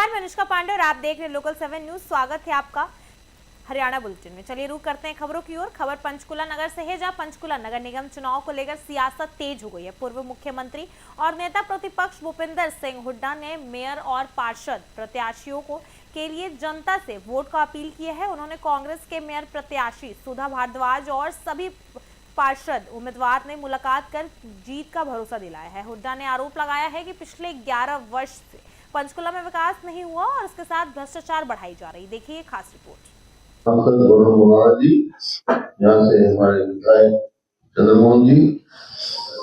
नमस्कार, मैं अनुष्का पांडे और आप देख रहे हैं लोकल 7 न्यूज। स्वागत है आपका हरियाणा बुलेटिन में। चलिए रुक करते हैं खबरों की ओर। खबर पंचकुला नगर से है, जहां पंचकुला नगर निगम चुनाव को लेकर सियासत तेज हो गई है। पूर्व मुख्यमंत्री और नेता प्रतिपक्ष भूपेंद्र सिंह हुड्डा ने मेयर और पार्षद प्रत्याशियों के लिए जनता से वोट का अपील की है। उन्होंने कांग्रेस के मेयर प्रत्याशी सुधा भारद्वाज और सभी पार्षद उम्मीदवार ने मुलाकात कर जीत का भरोसा दिलाया है। हुड्डा ने आरोप लगाया है कि पिछले 11 वर्ष से पंचकुला में विकास नहीं हुआ और इसके साथ भ्रष्टाचार बढ़ाई जा रही। देखिए खास रिपोर्ट। सांसद वरुण मोहन जी, यहाँ से हमारे विधायक चंद्रमोहन जी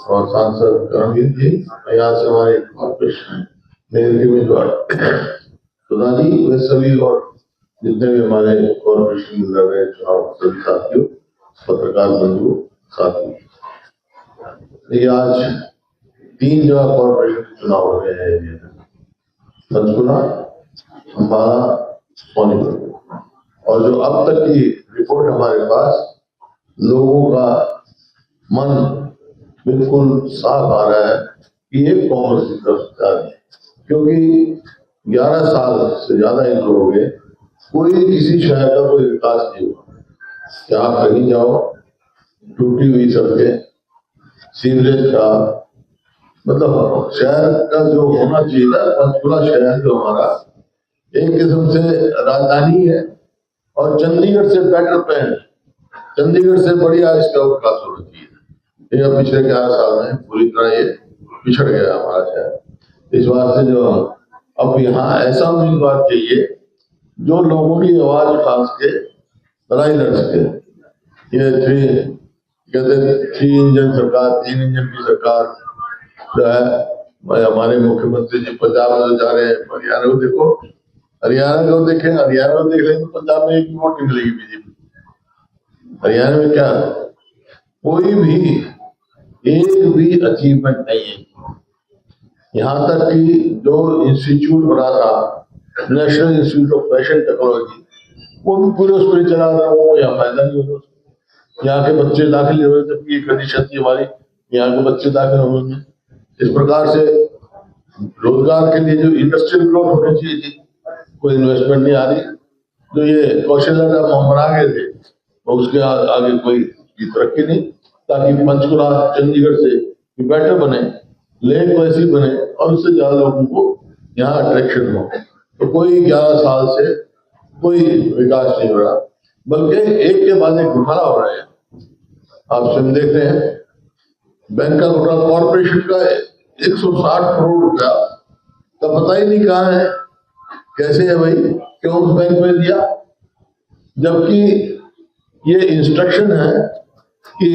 और सांसद करणवीर जी, यहाँ से हमारे कॉर्पोरेशन मेयर के उम्मीदवार सुधा जी, वे सभी और जितने भी हमारे कॉर्पोरेशन में लड़ रहे चुनाव सभी साथियों, पत्रकार बंधु साथी, ये आज 3 जगह कॉर्पोरेशन चुनाव हो रहे हैं, पंचकुला, अम्बाला, सोनीपत। और जो अब तक की रिपोर्ट हमारे पास, लोगों का मन बिल्कुल साफ आ रहा है कि ये कांग्रेस की तरफ से जा रही है, क्योंकि 11 साल से ज्यादा इन लोगों के कोई किसी शहर का कोई विकास नहीं हुआ। यहाँ कहीं जाओ, टूटी हुई सड़कें, सीवरेज का मतलब शहर का जो होना चाहिए ना, पंचकुला शहर जो हमारा एक किस्म से राजधानी है और चंडीगढ़ से बेटर पैंट, चंडीगढ़ से बढ़िया इसका विकास होना चाहिए। ये पिछले 11 साल में पूरी तरह ये पिछड़ गया हमारा शहर। इस बात से जो अब यहाँ ऐसा उम्मीदवार चाहिए जो लोगों की आवाज उठा सके, लड़ाई लड़ सके। ये 3 इंजन सरकार, 3 इंजन की सरकार जो है, हमारे मुख्यमंत्री जी पंजाब में जा रहे हैं, हरियाणा को देखो, हरियाणा को देखें, हरियाणा को देख लें तो पंजाब में एक वोट नहीं मिलेगी बीजेपी। हरियाणा में क्या कोई भी एक भी अचीवमेंट नहीं है। यहाँ तक कि जो इंस्टीट्यूट बना था, national institute of fashion technology, वो भी पूरे उस पर चला रहा है, वो यहाँ फायदा नहीं हो रहा। यहाँ के बच्चे दाखिल हो रहे थे, ये कंडीशन थी हमारी, यहाँ के बच्चे दाखिल हो रहे हैं। इस प्रकार से रोजगार के लिए जो इंडस्ट्रियल ग्रोथ होनी चाहिए थी, कोई इन्वेस्टमेंट नहीं आ रही। जो ये कौशल्या का हम बना गए थे, तो उसके आगे कोई तरक्की नहीं, ताकि पंचकुला चंडीगढ़ से बेटर बने, लेक वैसी बने और उससे ज्यादा लोगों को यहाँ अट्रैक्शन हो। तो कोई 11 साल से कोई विकास नहीं हो रहा, बल्कि एक के बाद एक घोटाला हो रहा है। आप स्वयं देख रहे हैं, बैंक का घोटाला, कॉर्पोरेशन का 160 करोड़ रुपया तो पता ही नहीं कहाँ है, कैसे है भाई, क्यों उस बैंक में दिया, जबकि ये इंस्ट्रक्शन है कि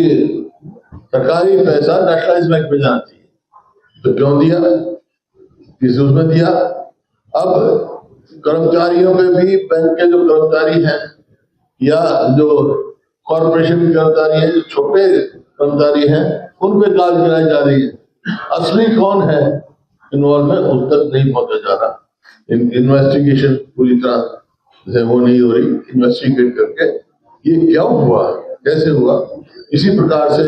सरकारी पैसा नेशनलाइज बैंक में जाना चाहिए। तो क्यों दिया, किस उसमें दिया। अब कर्मचारियों पे भी, बैंक के जो कर्मचारी हैं या जो कॉर्पोरेशन के कर्मचारी हैं, जो छोटे कर्मचारी हैं, उन पे गाज गिराई जा रही है। असली कौन है इन्वॉल्व में, उस तक नहीं पहुंचा जा रहा। इन्वेस्टिगेशन पूरी तरह से वो नहीं हो रही। इन्वेस्टिगेट करके ये क्यों हुआ, कैसे हुआ, इसी प्रकार से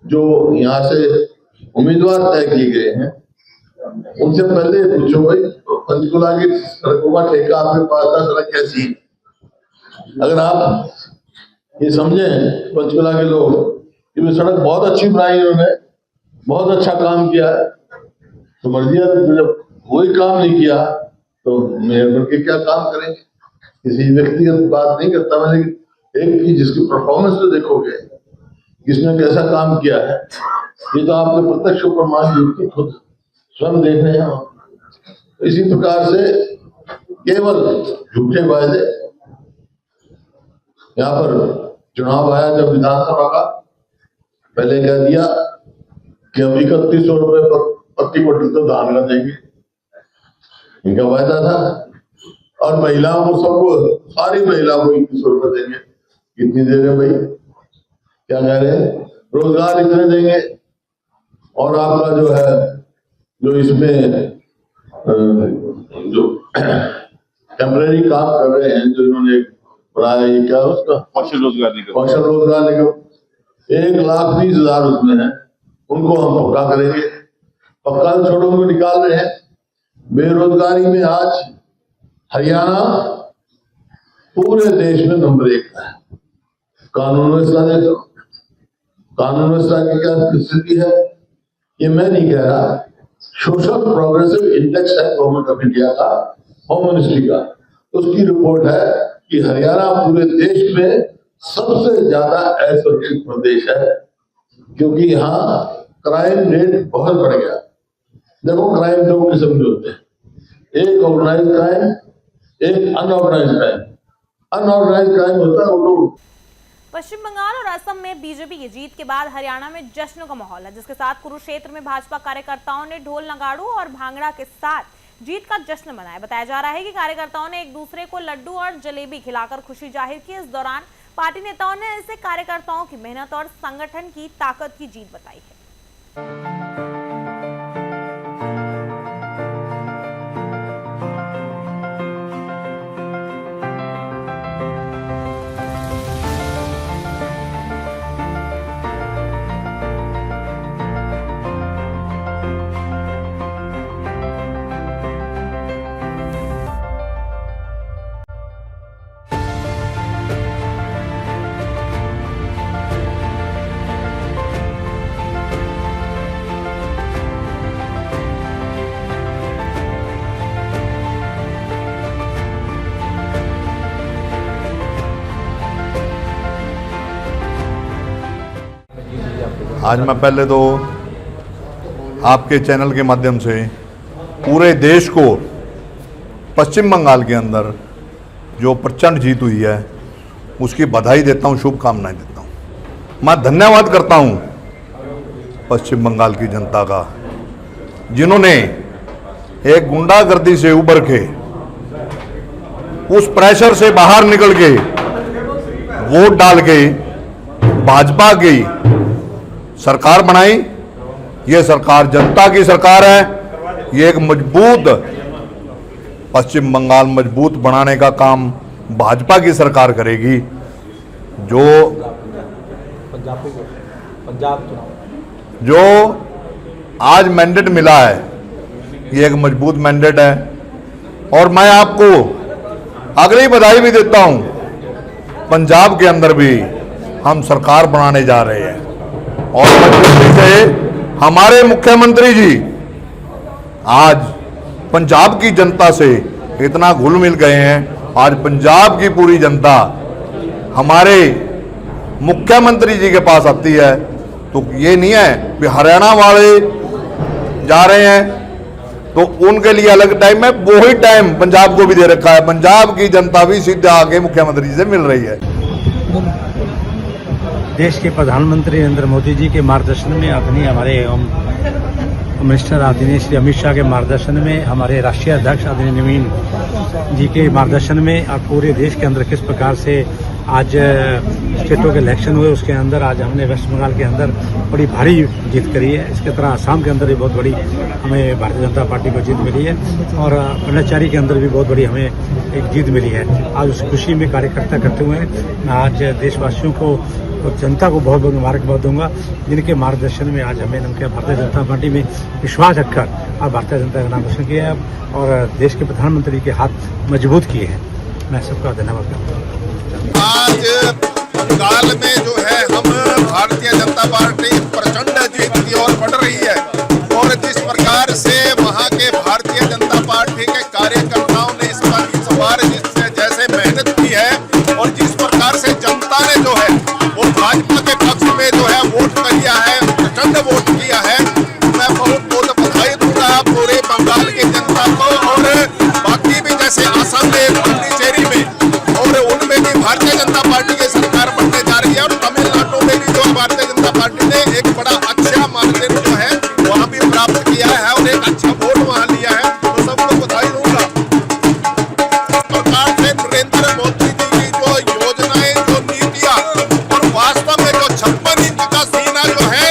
जो यहाँ से उम्मीदवार तय किए गए हैं, उनसे पहले पूछो भाई, पंचकुला की सड़कों का ठेका आपके पास था, सड़क कैसी है? अगर आप ये समझें पंचकुला के लोग, ये सड़क बहुत अच्छी बनाई उन्होंने, बहुत अच्छा काम किया है, तो मर्जिया जब वही काम नहीं किया तो मेयर बनके क्या काम करेंगे। किसी व्यक्तिगत बात नहीं करता मैं, लेकिन एक की जिसकी परफॉर्मेंस तो देखोगे, किसने कैसा काम किया है, ये तो आपके प्रत्यक्ष प्रमाण खुद स्वयं देख रहे हैं। तो इसी प्रकार से केवल झूठे वायदे, यहाँ पर चुनाव आया जब विधानसभा का, पहले कह दिया कि हम 3100 रुपए प्रति क्विंटल तो धान का देंगे, इनका वायदा था। और महिलाओं को, सबको, सारी महिलाओं को 2100 रुपए देंगे। कितनी दे रहे भाई, क्या कह रहे हैं, रोजगार इतने देंगे। और आपका जो है, जो इसमें जो टेम्परेरी काम कर रहे हैं, जो इन्होंने बनाया, ये क्या उसका कौशल रोजगार निगम, 1,20,000 उसमें है, उनको हम पक्का करेंगे। पक्का छोड़ो, उनको निकाल रहे हैं। बेरोजगारी में आज हरियाणा पूरे देश में नंबर 1 है। कानून व्यवस्था देखो, कानून व्यवस्था की क्या स्थिति है, ये मैं नहीं कह रहा, सोशल प्रोग्रेसिव इंडेक्स है गवर्नमेंट ऑफ इंडिया का, होम मिनिस्ट्री का, उसकी रिपोर्ट है कि हरियाणा पूरे देश में सबसे ज्यादा असुरक्षित प्रदेश है, क्योंकि यहाँ क्राइम रेट बहुत बढ़ गया। देखो क्राइम दो किस्म के होते हैं, एक ऑर्गेनाइज क्राइम, एक अनऑर्गेनाइज क्राइम। अनऑर्गेनाइज क्राइम होता है वो लोग। पश्चिम बंगाल और असम में बीजेपी की जीत के बाद हरियाणा में जश्न का माहौल है, जिसके साथ कुरुक्षेत्र में भाजपा कार्यकर्ताओं ने ढोल नगाड़ों और भांगड़ा के साथ जीत का जश्न मनाया। बताया जा रहा है कि कार्यकर्ताओं ने एक दूसरे को लड्डू और जलेबी खिलाकर खुशी जाहिर की। इस दौरान पार्टी नेताओं ने इसे कार्यकर्ताओं की मेहनत और संगठन की ताकत की जीत बताई है। आज मैं पहले तो आपके चैनल के माध्यम से पूरे देश को पश्चिम बंगाल के अंदर जो प्रचंड जीत हुई है उसकी बधाई देता हूं, शुभकामनाएं देता हूं। मैं धन्यवाद करता हूं पश्चिम बंगाल की जनता का, जिन्होंने एक गुंडागर्दी से उबर के उस प्रेशर से बाहर निकल के वोट डाल के भाजपा की सरकार बनाई। ये सरकार जनता की सरकार है। ये एक मजबूत पश्चिम बंगाल मजबूत बनाने का काम भाजपा की सरकार करेगी। जो आज मैंडेट मिला है ये एक मजबूत मैंडेट है, और मैं आपको अगली बधाई भी देता हूं। पंजाब के अंदर भी हम सरकार बनाने जा रहे हैं, और मजबूती से हमारे मुख्यमंत्री जी आज पंजाब की जनता से इतना घुल मिल गए हैं। आज पंजाब की पूरी जनता हमारे मुख्यमंत्री जी के पास आती है, तो ये नहीं है कि हरियाणा वाले जा रहे हैं तो उनके लिए अलग टाइम है, वही टाइम पंजाब को भी दे रखा है। पंजाब की जनता भी सीधे आके मुख्यमंत्री जी से मिल रही है। देश के प्रधानमंत्री नरेंद्र मोदी जी के मार्गदर्शन में, आदरणीय हमारे होम मिनिस्टर आदरणीय श्री अमित शाह के मार्गदर्शन में, हमारे राष्ट्रीय अध्यक्ष आदरणीय नवीन जी के मार्गदर्शन में और पूरे देश के अंदर किस प्रकार से आज स्टेटों के इलेक्शन हुए, उसके अंदर आज हमने वेस्ट बंगाल के अंदर बड़ी भारी जीत करी है। इसके तरह असम के अंदर भी बहुत बड़ी हमें भारतीय जनता पार्टी को जीत मिली है, और पांडिचेरी के अंदर भी बहुत बड़ी हमें एक जीत मिली है। आज उस खुशी में कार्यकर्ता करते हुए मैं आज देशवासियों को और जनता को बहुत बहुत मुबारकबाद दूंगा, जिनके मार्गदर्शन में आज हमें भारतीय जनता पार्टी में विश्वास रखकर और भारतीय जनता का नाम रोशन किया है और देश के प्रधानमंत्री के हाथ मजबूत किए हैं। मैं सबका धन्यवाद करता हूँ। आज बंगाल में जो है हम भारतीय जनता पार्टी प्रचंड जीत की ओर बढ़ रही है, और जिस प्रकार से वहाँ के भारतीय जनता पार्टी के कार्यकर्ताओं ने इस बार जैसे मेहनत की है, और जिस प्रकार से जनता ने जो है वो भाजपा के पक्ष में जो है वोट किया है, प्रचंड वोट किया है, मैं बहुत बहुत बधाई दूंगा पूरे बंगाल की जनता को। और बाकी भी जैसे असम में, पांडिचेरी में, और उनमें भी भारतीय जनता पार्टी की सरकार बनने जा रही है, और तमिलनाडु में भी जो भारतीय जनता पार्टी ने एक बड़ा अच्छा मार्जिन जो है वहाँ भी प्राप्त किया है और एक अच्छा वोट वहाँ लिया है, तो सबको बधाई दूंगा। सरकार से नरेंद्र मोदी जी की जो योजनाएं, जो नीतियां, और वास्तव में जो 56 इंच का सीना जो है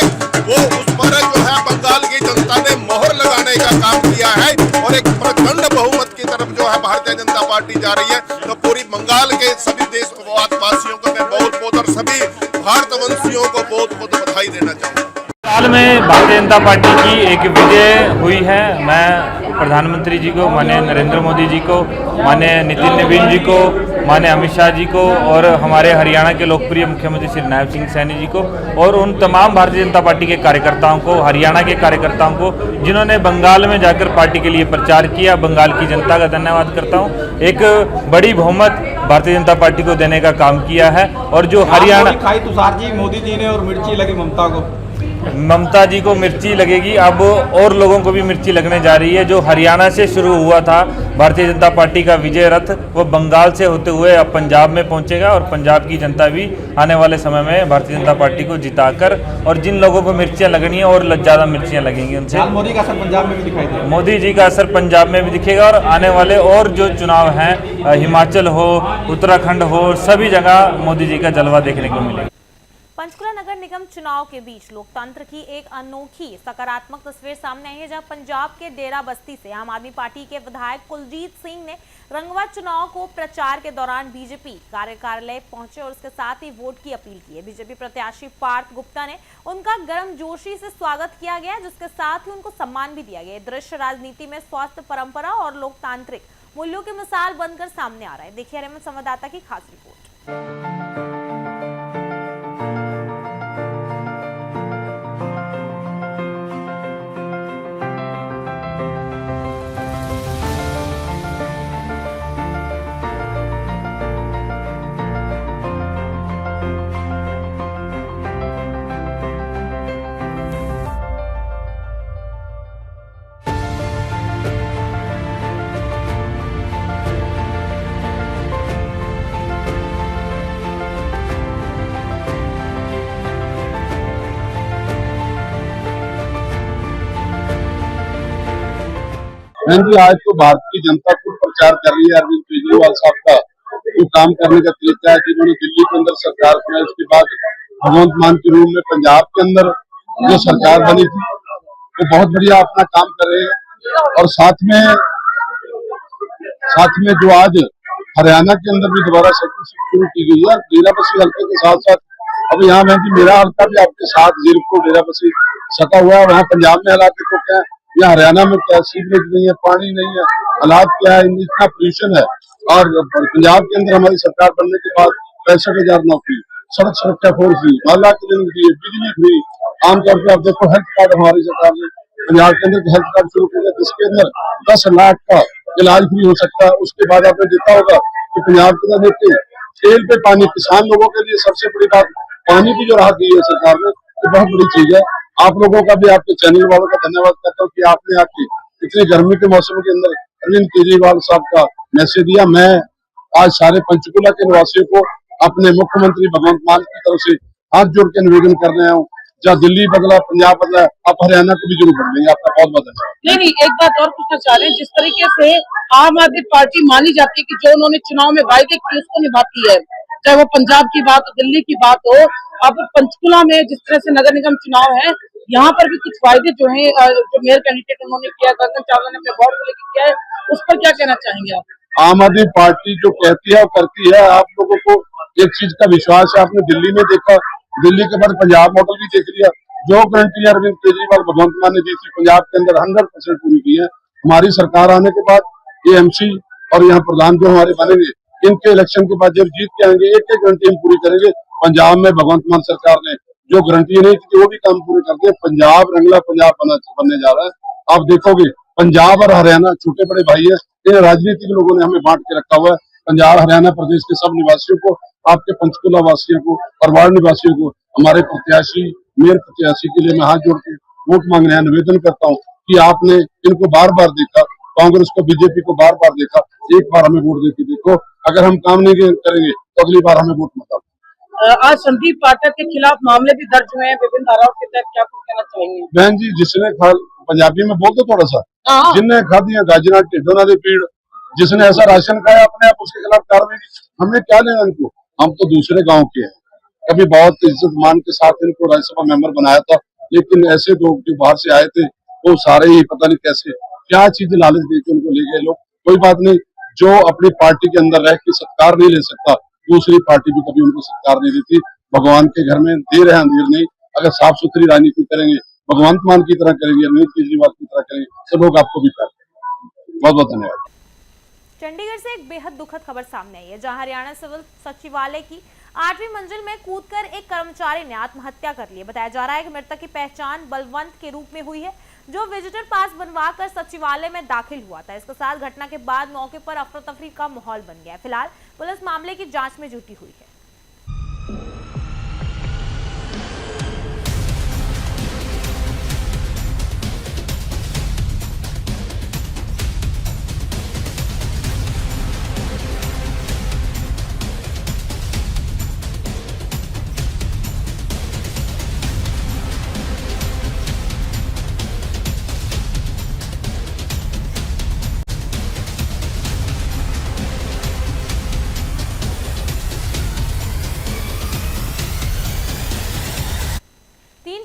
वो उस पर जो है बंगाल की जनता ने मोहर लगाने का काम किया है, और एक प्रचंड बहुमत की तरफ जो है भारतीय जनता पार्टी जा रही है। तो पूरी बंगाल के सभी देशवासियों को मैं बहुत बहुत और सभी भारतवंशियों को बहुत बहुत बधाई देना चाहूँगा। हाल में भारतीय जनता पार्टी की एक विजय हुई है। मैं प्रधानमंत्री जी को, माननीय नरेंद्र मोदी जी को, माननीय नितिन नवीन जी को, माननीय अमित शाह जी को और हमारे हरियाणा के लोकप्रिय मुख्यमंत्री श्री नायब सिंह सैनी जी को और उन तमाम भारतीय जनता पार्टी के कार्यकर्ताओं को, हरियाणा के कार्यकर्ताओं को जिन्होंने बंगाल में जाकर पार्टी के लिए प्रचार किया। बंगाल की जनता का धन्यवाद करता हूँ। एक बड़ी बहुमत भारतीय जनता पार्टी को देने का काम किया है। और जो हरियाणा खाई तुषार जी, मोदी जी ने और मिर्ची लगी ममता जी को मिर्ची लगेगी, अब और लोगों को भी मिर्ची लगने जा रही है। जो हरियाणा से शुरू हुआ था भारतीय जनता पार्टी का विजय रथ, वो बंगाल से होते हुए अब पंजाब में पहुंचेगा और पंजाब की जनता भी आने वाले समय में भारतीय जनता पार्टी को जिताकर, और जिन लोगों को मिर्चियां लगनी है और ज़्यादा मिर्चियां लगेंगी उनसे। मोदी का असर पंजाब में भी दिखाई देगा। मोदी जी का असर पंजाब में भी दिखेगा और आने वाले और जो चुनाव हैं, हिमाचल हो, उत्तराखंड हो, सभी जगह मोदी जी का जलवा देखने को मिलेगा। पंचकुला नगर निगम चुनाव के बीच लोकतंत्र की एक अनोखी सकारात्मक तस्वीर सामने आई है, जहां पंजाब के डेरा बस्ती से आम आदमी पार्टी के विधायक कुलजीत सिंह ने रंगवा चुनाव को प्रचार के दौरान बीजेपी कार्यालय पहुंचे और उसके साथ ही वोट की अपील की है। बीजेपी प्रत्याशी पार्थ गुप्ता ने उनका गर्मजोशी से स्वागत किया गया, जिसके साथ ही उनको सम्मान भी दिया गया। दृश्य राजनीति में स्वास्थ्य परंपरा और लोकतांत्रिक मूल्यों की मिसाल बनकर सामने आ रहा है। देखिए हमारे संवाददाता की खास रिपोर्ट। जी आज तो भारतीय जनता को प्रचार कर रही है अरविंद केजरीवाल साहब का जो काम करने का तरीका है, जिन्होंने दिल्ली के अंदर सरकार बनाई, उसके बाद भगवंत मान के रूप में पंजाब के अंदर जो सरकार बनी थी वो बहुत बढ़िया अपना काम कर रहे हैं। और साथ में जो आज हरियाणा के अंदर भी दोबारा सर्विस शुरू की गई है डेरा बस्सी हल्के के साथ साथ। अब यहाँ बहन जी मेरा हल्का भी आपके साथ जीरकपुर डेरा बस्सी सटा हुआ है। वहाँ पंजाब में हालात देखो क्या है, या हरियाणा में क्या, सीवरेज नहीं है, पानी नहीं है, हालात क्या है, इतना पोल्यूशन है। और पंजाब के अंदर हमारी सरकार बनने के बाद 65,000 नौकरी, सड़क सुरक्षा फोर्स दी, महिला क्लिनिक दी, बिजली फ्री। आमतौर पर आप देखो हेल्थ कार्ड हमारी सरकार ने पंजाब के अंदर हेल्थ कार्ड शुरू किया जिसके अंदर 10 लाख का इलाज फ्री हो सकता है। उसके बाद आपने देखा होगा कि पंजाब के अंदर देखिए तेल पे पानी, किसान लोगों के लिए सबसे बड़ी बात पानी की जो राहत दी है सरकार ने, तो बहुत बड़ी चीज है। आप लोगों का भी, आपके चैनल वालों का धन्यवाद करता हूँ कि आपने आपकी इतनी गर्मी के मौसम के अंदर अरविंद केजरीवाल साहब का मैसेज दिया। मैं आज सारे पंचकुला के निवासियों को अपने मुख्यमंत्री भगवंत मान की तरफ से हाथ जोड़ के निवेदन कर रहे हूँ, जहाँ दिल्ली बदला, पंजाब बदला, आप हरियाणा को भी जरूर कर देंगे। आपका बहुत बहुत धन्यवाद। नहीं, एक बात और पूछना चाह रहे हैं, जिस तरीके से आम आदमी पार्टी मानी जाती है कि जो उन्होंने चुनाव में वायदे किए उसको निभाती है, चाहे वो पंजाब की बात हो, दिल्ली की बात हो। अब पंचकुला में जिस तरह से नगर निगम चुनाव है, यहाँ पर भी कुछ वायदे जो है जो मेयर कैंडिडेट उन्होंने किया, गगन चावला ने अपने वार्ड को लेकर किया है, उस पर क्या कहना चाहेंगे आप? आम आदमी पार्टी जो कहती है वो करती है। आप लोगों को एक चीज का विश्वास है, आपने दिल्ली में देखा, दिल्ली के बाद पंजाब मॉडल भी देख लिया। जो गारंटी अरविंद केजरीवाल भगवंत मान ने दी थी पंजाब के अंदर 100% पूरी की है। हमारी सरकार आने के बाद ये एमसी और यहाँ प्रधान जो हमारे बनेंगे, इनके इलेक्शन के बाद जब जीत के आएंगे एक एक गारंटी हम पूरी करेंगे। पंजाब में भगवंत मान सरकार ने जो गारंटी नहीं थी वो भी काम पूरे करके पंजाब रंगला पंजाब बनने जा रहा है। आप देखोगे पंजाब और हरियाणा छोटे बड़े भाई है, इन राजनीतिक लोगों ने हमें बांट के रखा हुआ है। पंजाब हरियाणा प्रदेश के सब निवासियों को, आपके पंचकुला वासियों को और वार्ड निवासियों को, हमारे प्रत्याशी मेयर प्रत्याशी के लिए मैं हाथ जोड़ के वोट मांगने निवेदन करता हूँ कि आपने इनको बार बार देखा, कांग्रेस को, बीजेपी को बार बार देखा, एक बार हमें वोट देके देखो। अगर हम काम नहीं करेंगे तो अगली बार हमें वोट मत दो। आज संदीप पाठक के खिलाफ मामले भी दर्ज हुए हैं विभिन्न धाराओं के तहत, क्या कुछ कहना चाहेंगे? बहन जी, जिसने पंजाबी में बोल दो थोड़ा सा, जिनने खा दिया गाजरा ढिडोना दे पीड़, जिसने ऐसा राशन खाया अपने आप, उसके खिलाफ कार्रवाई की। हमने क्या लेना इनको, हम तो दूसरे गांव के हैं। कभी बहुत इज्जत मान के साथ इनको राज्यसभा मेंबर बनाया था, लेकिन ऐसे लोग जो बाहर से आए थे वो सारे ही पता नहीं कैसे क्या चीज लालच देके उनको ले गए लोग। कोई बात नहीं, जो अपनी पार्टी के अंदर रह के सत्कार नहीं ले सकता, दूसरी पार्टी भी कभी उनको सत्कार नहीं देती। भगवान के घर में देर है अंधेर नहीं। अगर साफ सुथरी राजनीति करेंगे, भगवंत मान की तरह करेंगे, अरविंद केजरीवाल की तरह करेंगे, तो लोग आपको भी प्यार करेंगे। बहुत बहुत धन्यवाद। चंडीगढ़ से एक बेहद दुखद खबर सामने आई है, जहां हरियाणा सिविल सचिवालय की 8वीं मंजिल में कूदकर एक कर्मचारी ने आत्महत्या कर ली है। बताया जा रहा है कि मृतक की पहचान बलवंत के रूप में हुई है, जो विजिटर पास बनवाकर सचिवालय में दाखिल हुआ था। इसके साथ घटना के बाद मौके पर अफरा तफरी का माहौल बन गया है। फिलहाल पुलिस मामले की जांच में जुटी हुई है।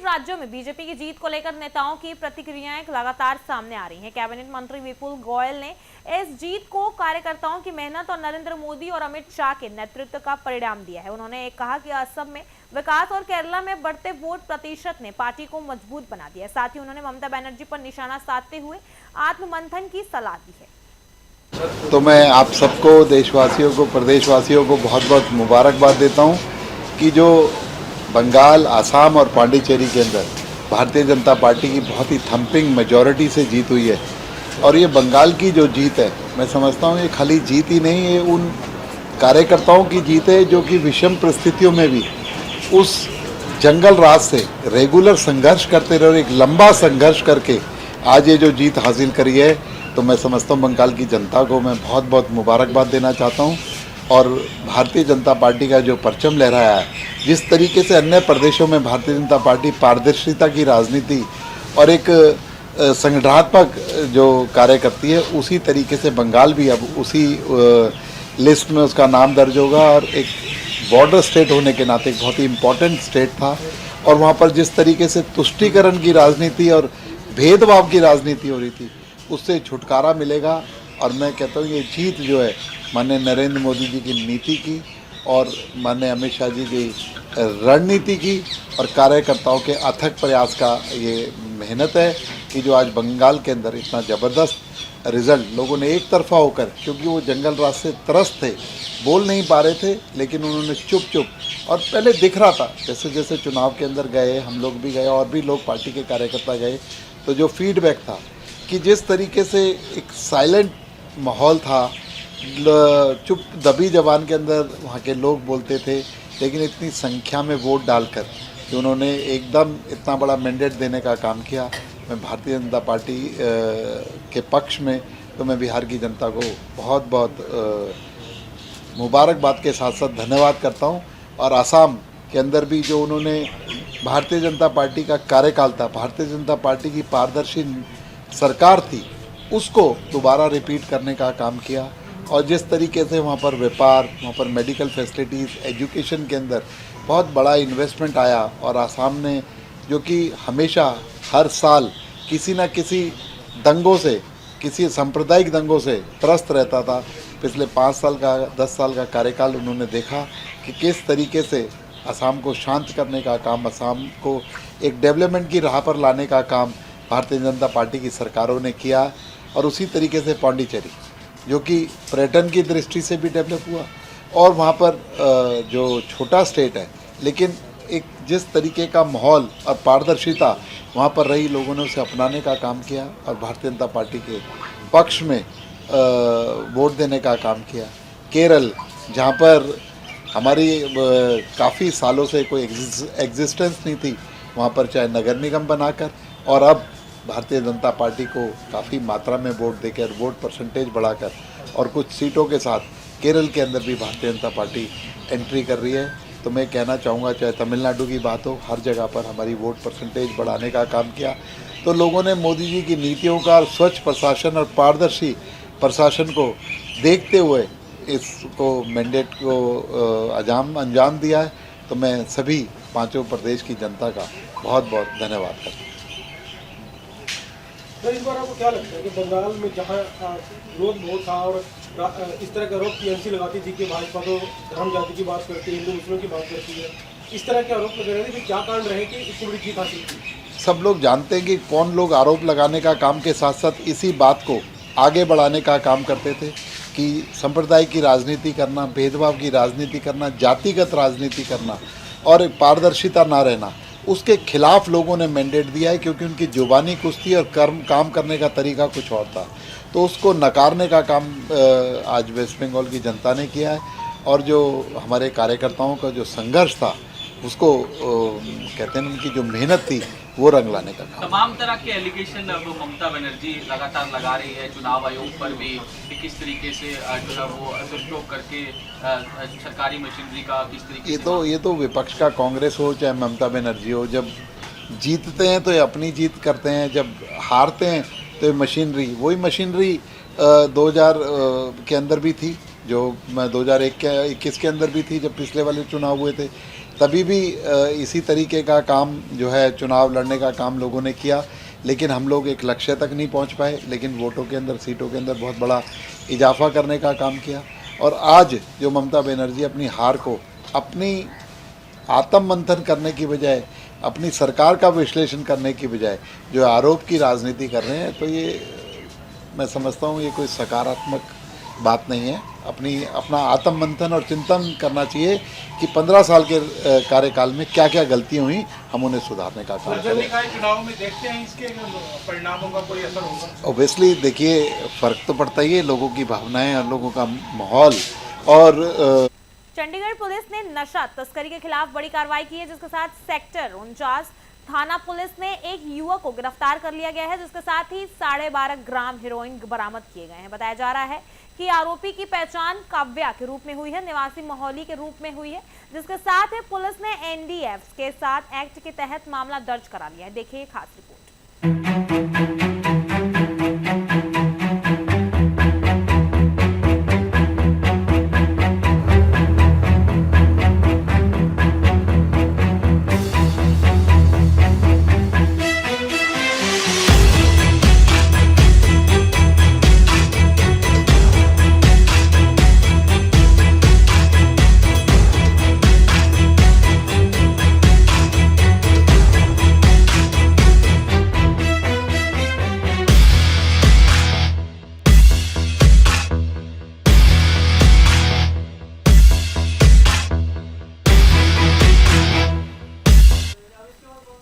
राज्यों में बीजेपी की जीत को लेकर नेताओं की प्रतिक्रियाएं लगातार सामने आ रही हैं। कैबिनेट मंत्री विपुल गोयल ने इस जीत को कार्यकर्ताओं की मेहनत और नरेंद्र मोदी और अमित शाह के नेतृत्व का परिणाम दिया है। उन्होंने कहा कि असम में विकास और केरला में बढ़ते वोट प्रतिशत ने पार्टी को मजबूत बना दिया है। साथ ही उन्होंने ममता बनर्जी पर निशाना साधते हुए आत्ममंथन की सलाह दी है। तो मैं आप सबको, देशवासियों को, प्रदेशवासियों को बहुत बहुत मुबारकबाद देता हूं कि जो बंगाल, आसाम और पांडिचेरी के अंदर भारतीय जनता पार्टी की बहुत ही थम्पिंग मेजॉरिटी से जीत हुई है। और ये बंगाल की जो जीत है, मैं समझता हूँ ये खाली जीत ही नहीं, ये उन कार्यकर्ताओं की जीत है जो कि विषम परिस्थितियों में भी उस जंगल राज से रेगुलर संघर्ष करते रहे और एक लंबा संघर्ष करके आज ये जो जीत हासिल करी है। तो मैं समझता हूँ बंगाल की जनता को मैं बहुत बहुत मुबारकबाद देना चाहता हूँ। और भारतीय जनता पार्टी का जो परचम लहराया है, जिस तरीके से अन्य प्रदेशों में भारतीय जनता पार्टी पारदर्शिता की राजनीति और एक संगठनात्मक जो कार्य करती है, उसी तरीके से बंगाल भी अब उसी लिस्ट में उसका नाम दर्ज होगा। और एक बॉर्डर स्टेट होने के नाते एक बहुत ही इम्पोर्टेंट स्टेट था और वहाँ पर जिस तरीके से तुष्टीकरण की राजनीति और भेदभाव की राजनीति हो रही थी, उससे छुटकारा मिलेगा। और मैं कहता हूँ ये जीत जो है माननीय नरेंद्र मोदी जी की नीति की और माननीय अमित शाह जी की रणनीति की और कार्यकर्ताओं के अथक प्रयास का ये मेहनत है कि जो आज बंगाल के अंदर इतना ज़बरदस्त रिजल्ट लोगों ने एक तरफा होकर, क्योंकि वो जंगल राज से त्रस्त थे, बोल नहीं पा रहे थे, लेकिन उन्होंने चुप चुप और पहले दिख रहा था जैसे जैसे चुनाव के अंदर गए, हम लोग भी गए और भी लोग पार्टी के कार्यकर्ता गए, तो जो फीडबैक था कि जिस तरीके से एक साइलेंट माहौल था, चुप दबी जबान के अंदर वहाँ के लोग बोलते थे, लेकिन इतनी संख्या में वोट डालकर कि उन्होंने एकदम इतना बड़ा मैंडेट देने का काम किया। मैं भारतीय जनता पार्टी के पक्ष में तो मैं बिहार की जनता को बहुत बहुत मुबारकबाद के साथ साथ धन्यवाद करता हूँ। और आसाम के अंदर भी जो उन्होंने भारतीय जनता पार्टी का कार्यकाल था, भारतीय जनता पार्टी की पारदर्शी सरकार थी, उसको दोबारा रिपीट करने का काम किया। और जिस तरीके से वहाँ पर व्यापार, वहाँ पर मेडिकल फैसिलिटीज़, एजुकेशन के अंदर बहुत बड़ा इन्वेस्टमेंट आया और आसाम ने जो कि हमेशा हर साल किसी न किसी दंगों से, किसी सांप्रदायिक दंगों से त्रस्त रहता था, पिछले 5 साल का 10 साल का कार्यकाल उन्होंने देखा कि किस तरीके से असम को शांत करने का काम, असम को एक डेवलपमेंट की राह पर लाने का काम भारतीय जनता पार्टी की सरकारों ने किया। और उसी तरीके से पांडिचेरी जो कि पर्यटन की दृष्टि से भी डेवलप हुआ और वहाँ पर जो छोटा स्टेट है, लेकिन एक जिस तरीके का माहौल और पारदर्शिता वहाँ पर रही, लोगों ने उसे अपनाने का काम किया और भारतीय जनता पार्टी के पक्ष में वोट देने का काम किया। केरल, जहाँ पर हमारी काफ़ी सालों से कोई एग्जिस्टेंस नहीं थी, वहाँ पर चाहे नगर निगम बनाकर और अब भारतीय जनता पार्टी को काफ़ी मात्रा में वोट देकर, वोट परसेंटेज बढ़ाकर और कुछ सीटों के साथ केरल के अंदर भी भारतीय जनता पार्टी एंट्री कर रही है। तो मैं कहना चाहूँगा, चाहे तमिलनाडु की बात हो, हर जगह पर हमारी वोट परसेंटेज बढ़ाने का काम किया। तो लोगों ने मोदी जी की नीतियों का, स्वच्छ प्रशासन और पारदर्शी प्रशासन को देखते हुए इसको मैंडेट को अंजाम दिया है। तो मैं सभी 5 प्रदेश की जनता का बहुत बहुत धन्यवाद करता हूँ। सर, इस बार आपको क्या लगता है कि बंगाल में जहाँ विरोध बहुत था और इस तरह का आरोप टीएमसी लगाती थी कि भाजपा तो धर्म जाति की बात करती है, हिंदू मुस्लिम की बात करती है, इस तरह के आरोप लगे रहे थे, क्या कारण रहे कि इतनी बड़ी जीत हासिल की? सब लोग जानते हैं कि कौन लोग आरोप लगाने का काम के साथ साथ इसी बात को आगे बढ़ाने का काम करते थे कि संप्रदाय की राजनीति करना, भेदभाव की राजनीति करना, जातिगत राजनीति करना और पारदर्शिता ना रहना, उसके खिलाफ लोगों ने मैंडेट दिया है, क्योंकि उनकी जुबानी कुछ थी और काम करने का तरीका कुछ और था। तो उसको नकारने का काम आज वेस्ट बंगाल की जनता ने किया है, और जो हमारे कार्यकर्ताओं का जो संघर्ष था उसको कहते हैं उनकी जो मेहनत थी वो रंग लाने का काम। तमाम तरह के एलिगेशन अब ममता बनर्जी लगातार लगा रही है चुनाव आयोग पर भी कि किस तरीके से जो है वो दुरुपयोग करके सरकारी मशीनरी का किस तरीके ये तो विपक्ष का कांग्रेस हो चाहे ममता बनर्जी हो, जब जीतते हैं तो ये अपनी जीत करते हैं, जब हारते हैं तो ये मशीनरी, वही मशीनरी 2000 के अंदर भी थी, जो 2021 के अंदर भी थी, जब पिछले वाले चुनाव हुए थे तभी भी इसी तरीके का काम जो है चुनाव लड़ने का काम लोगों ने किया, लेकिन हम लोग एक लक्ष्य तक नहीं पहुंच पाए, लेकिन वोटों के अंदर, सीटों के अंदर बहुत बड़ा इजाफा करने का काम किया। और आज जो ममता बनर्जी अपनी हार को अपनी आत्म मंथन करने की बजाय, अपनी सरकार का विश्लेषण करने की बजाय जो आरोप की राजनीति कर रहे हैं, तो ये मैं समझता हूँ ये कोई सकारात्मक बात नहीं है। अपना आत्म मंथन और चिंतन करना चाहिए कि 15 साल के कार्यकाल में क्या क्या गलतियाँ हुई, हम उन्हें सुधारने का काम करें। चुनाव में देखते हैं इसके परिणामों का कोई असर होगा? ऑब्वियसली देखिए फ़र्क तो पड़ता ही है, लोगों की भावनाएं और लोगों का माहौल। और चंडीगढ़ पुलिस ने नशा तस्करी के खिलाफ बड़ी कार्रवाई की है, जिसके साथ सेक्टर 49 थाना पुलिस ने एक युवक को गिरफ्तार कर लिया गया है, जिसके साथ ही 12.5 ग्राम हेरोइन बरामद किए गए हैं। बताया जा रहा है कि आरोपी की पहचान काव्या के रूप में हुई है, निवासी मोहाली के रूप में हुई है, जिसके साथ ही पुलिस ने एनडीएफ के साथ एक्ट के तहत मामला दर्ज करा लिया है। देखिए खास रिपोर्ट।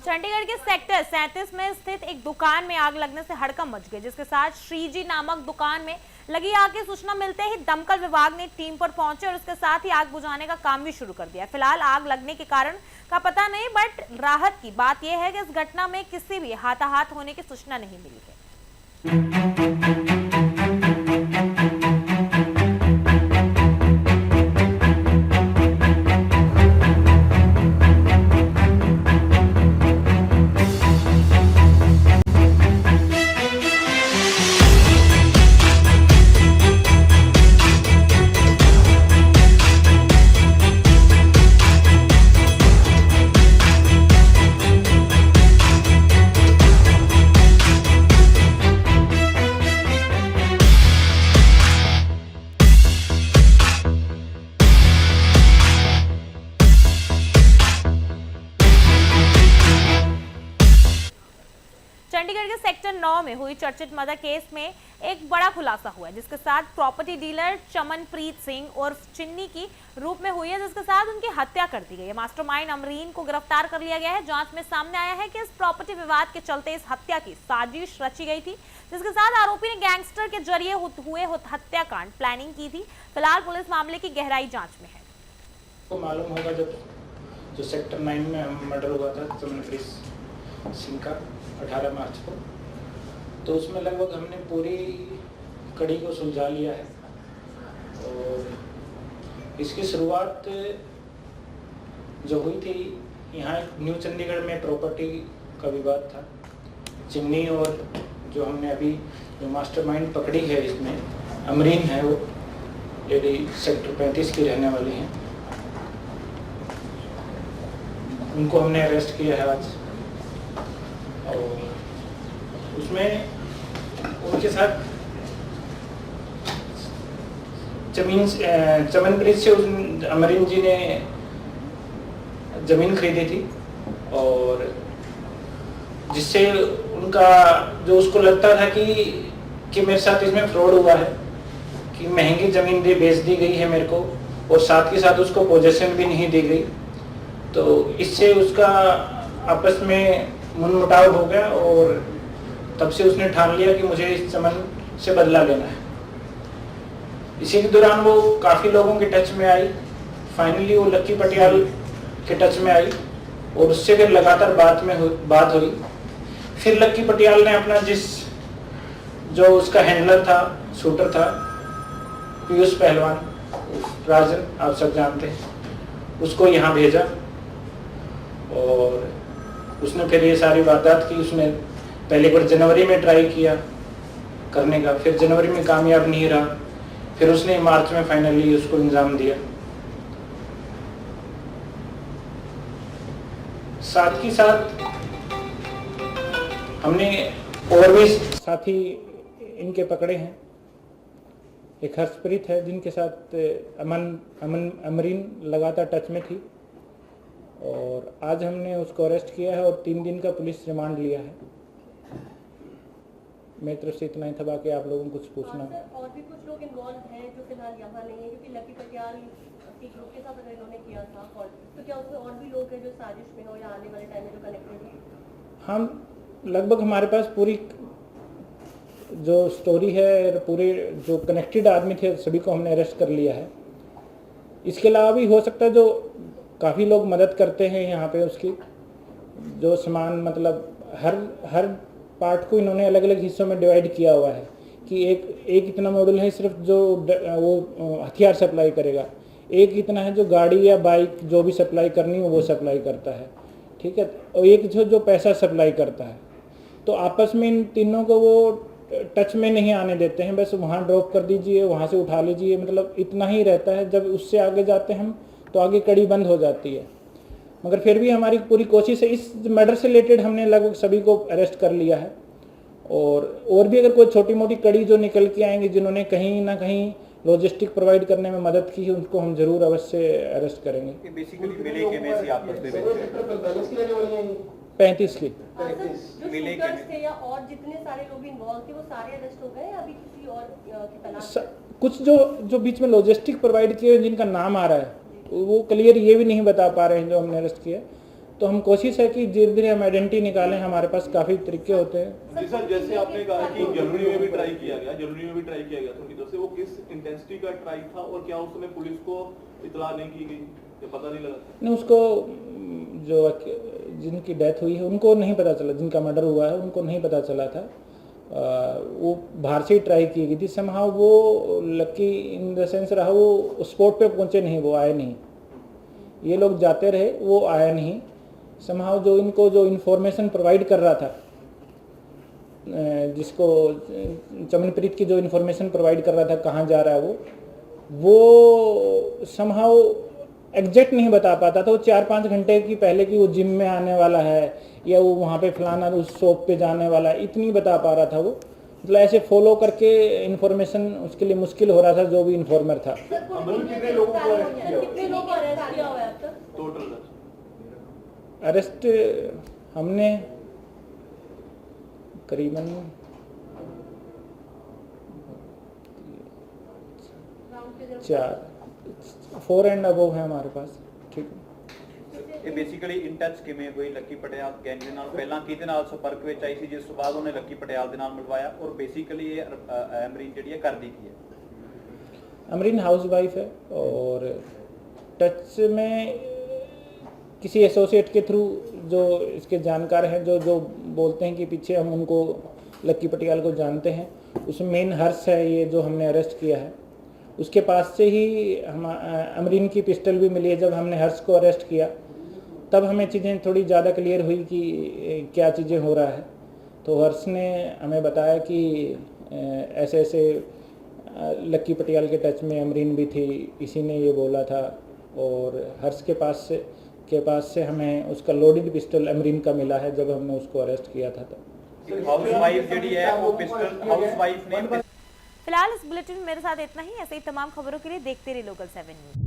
चंडीगढ़ के सेक्टर 37 में स्थित एक दुकान में आग लगने से हड़कंप मच गई, जिसके साथ श्रीजी नामक दुकान में लगी आग की सूचना मिलते ही दमकल विभाग ने टीम पर पहुंचे और उसके साथ ही आग बुझाने का काम भी शुरू कर दिया। फिलहाल आग लगने के कारण का पता नहीं, बट राहत की बात यह है कि इस घटना में किसी भी हाथाहाथ होने की सूचना नहीं मिली है। चंडीगढ़ के सेक्टर 9 में हुई चर्चित मर्डर केस में एक बड़ा खुलासा हुआ है, जिसके साथ प्रॉपर्टी डीलर चमनप्रीत सिंह और चिन्नी की रूप में हुई है, जिसके साथ उनकी हत्या कर दी गई है। मास्टरमाइंड अमरीन को गिरफ्तार कर लिया गया है। जांच में सामने आया है कि इस प्रॉपर्टी विवाद के चलते इस हत्या की साजिश रची गई थी, जिसके साथ आरोपी ने गैंगस्टर के जरिए हुए हत्याकांड प्लानिंग की थी। फिलहाल पुलिस मामले की गहराई जाँच में है। को मालूम होगा जब जो सेक्टर 9 में मर्डर हुआ था चमनप्रीत सिंह का 18 मार्च को, तो उसमें लगभग हमने पूरी कड़ी को सुलझा लिया है। और इसकी शुरुआत जो हुई थी, यहाँ न्यू चंडीगढ़ में प्रॉपर्टी का विवाद था। चिन्नी और जो हमने अभी जो मास्टरमाइंड पकड़ी है इसमें अमरीन है, वो लेडी सेक्टर 35 की रहने वाली हैं, उनको हमने अरेस्ट किया है आज। और उसमें उनके साथ चमनप्रीत से अमरीन जी ने जमीन खरीदी थी, और जिससे उनका जो उसको लगता था कि कि मेरे साथ इसमें फ्रॉड हुआ है, कि महंगी ज़मीन बेच दी गई है मेरे को, और साथ के साथ उसको पोजीशन भी नहीं दी गई। तो इससे उसका आपस में मनमुटाव हो गया और तब से उसने ठान लिया कि मुझे इस संबंध से बदला लेना है। इसी के दौरान वो काफ़ी लोगों के टच में आई। फाइनली वो लक्की पटियाल के टच में आई और उससे फिर लगातार बात हुई। फिर लक्की पटियाल ने अपना जो उसका हैंडलर था, शूटर था, पीयूष पहलवान, राजन आप सब जानते हैं, उसको यहाँ भेजा और उसने फिर ये सारी वारदात की। उसने पहले बार जनवरी में ट्राई किया करने का, फिर जनवरी में कामयाब नहीं रहा, फिर उसने मार्च में फाइनली उसको इंजाम दिया। साथ ही साथ हमने और भी साथी इनके पकड़े हैं। एक हर्षप्रीत है जिनके साथ अमरीन लगातार टच में थी, और आज हमने उसको अरेस्ट किया है और 3 दिन का पुलिस रिमांड लिया है। मेरी तरफ से इतना ही था, बाकी आप लोगों को कुछ पूछना। और भी कुछ लोग इन्वॉल्व हैं जो फिलहाल यहाँ नहीं है, क्योंकि लकी पटियाल के ग्रुप के साथ अगर इन्होंने किया था, तो क्या उसमें और भी लोग हैं जो साजिश में हो या आने वाले टाइम में जो कनेक्टेड हैं? हम लगभग हमारे पास पूरी जो स्टोरी है, पूरे जो कनेक्टेड आदमी थे सभी को हमने अरेस्ट कर लिया है। इसके अलावा भी हो सकता है जो काफ़ी लोग मदद करते हैं यहाँ पे, उसकी जो सामान मतलब हर पार्ट को इन्होंने अलग अलग हिस्सों में डिवाइड किया हुआ है कि एक इतना मॉड्यूल है सिर्फ जो वो हथियार सप्लाई करेगा, एक इतना है जो गाड़ी या बाइक जो भी सप्लाई करनी हो वो सप्लाई करता है, ठीक है, और एक जो पैसा सप्लाई करता है। तो आपस में इन तीनों को वो टच में नहीं आने देते हैं, बस वहाँ ड्रॉप कर दीजिए, वहाँ से उठा लीजिए, मतलब इतना ही रहता है। जब उससे आगे जाते हैं हम तो आगे कड़ी बंद हो जाती है। मगर फिर भी हमारी पूरी कोशिश है। इस मर्डर से रिलेटेड हमने लगभग सभी को अरेस्ट कर लिया है, और भी अगर कोई छोटी मोटी कड़ी जो निकल के आएंगे जिन्होंने कहीं ना कहीं लॉजिस्टिक प्रोवाइड करने में मदद की है, उनको हम जरूर अवश्य अरेस्ट करेंगे। बेसिकली मिले के में से आपस में 35 की मिले थे या और जितने सारे लोग इन्वॉल्व थे वो सारे अरेस्ट हो गए या अभी किसी और की तलाश? कुछ जो बीच में लॉजिस्टिक प्रोवाइड किए जिनका नाम आ रहा है वो क्लियर ये भी नहीं बता पा रहे हैं जो हमने अरेस्ट किया। तो हम कोशिश है कि धीरे धीरे हम आइडेंटिटी निकालें। हमारे पास काफ़ी तरीके होते हैं। जी सर, जैसे आपने कहा कि जनवरी में भी ट्राई किया गया था उनकी तरफ से, वो किस इंटेंसिटी का ट्राई था और क्या उस समय पुलिस को इतला नहीं की गई, ये पता नहीं लगा? नहीं, उसको जो जिनकी डेथ हुई है उनको नहीं पता चला, जिनका मर्डर हुआ है उनको नहीं पता चला था। वो बाहर से ही ट्राई की गई थी। समहाउ वो लकी इन द सेंस रहा, वो स्पॉट पे पहुंचे नहीं, वो आए नहीं। ये लोग जाते रहे, वो आया नहीं। समहाउ जो इनको जो इन्फॉर्मेशन प्रोवाइड कर रहा था, जिसको चमनप्रीत की जो इन्फॉर्मेशन प्रोवाइड कर रहा था कहाँ जा रहा है वो समहाउ एग्जैक्ट नहीं बता पाता था। वो 4-5 घंटे की पहले कि वो जिम में आने वाला है या वो वहाँ पे फलाना उस शॉप पे जाने वाला है, इतनी बता पा रहा था वो। मतलब ऐसे फॉलो करके इन्फॉर्मेशन उसके लिए मुश्किल हो रहा था जो भी इन्फॉर्मर था। कितने लोगों को अरेस्ट किया हुआ है अब तक? टोटल अरेस्ट हमने करीबन 4 एंड अबव है हमारे पास। ठीक है। ਇਹ ਬੇਸਿਕਲੀ ਇਨ ਟੱਚ ਕਿਵੇਂ ਹੋਈ ਲੱਕੀ ਪਟਿਆਲ ਗੈਂਗ ਦੇ ਨਾਲ? ਪਹਿਲਾਂ ਕਿਹਦੇ ਨਾਲ ਸੰਪਰਕ ਵਿੱਚ ਆਈ ਸੀ ਜਿਸ ਤੋਂ ਬਾਅਦ ਉਹਨੇ ਲੱਕੀ ਪਟਿਆਲ ਦੇ ਨਾਲ ਮਿਲਵਾਇਆ, ਔਰ ਬੇਸਿਕਲੀ ਇਹ ਅਮਰੀਨ ਜਿਹੜੀ ਹੈ ਕਰਦੀ ਕੀ ਹੈ? अमरीन हाउस वाइफ है और टच में किसी एसोसिएट के थ्रू जो इसके जानकार हैं जो बोलते हैं कि पीछे हम उनको लक्की पटियाल को जानते हैं। उसमें मेन हर्ष है ये जो हमने अरेस्ट किया है, उसके पास से ही हम अमरीन की पिस्टल भी मिली है। जब हमने हर्ष को अरेस्ट किया तब हमें चीज़ें थोड़ी ज़्यादा क्लियर हुई कि क्या चीज़ें हो रहा है। तो हर्ष ने हमें बताया कि ऐसे ऐसे लक्की पटियाल के टच में अमरीन भी थी, इसी ने ये बोला था। और हर्ष के पास से हमें उसका लोडेड पिस्टल अमरीन का मिला है जब हमने उसको अरेस्ट किया था। तब हाउसवाइफ ਜਿਹੜੀ ਹੈ वो पिस्टल हाउसवाइफ ने। फिलहाल इस बुलेटिन में मेरे साथ इतना ही। ऐसे ही तमाम खबरों के लिए देखते रहिए लोकल 7 न्यूज।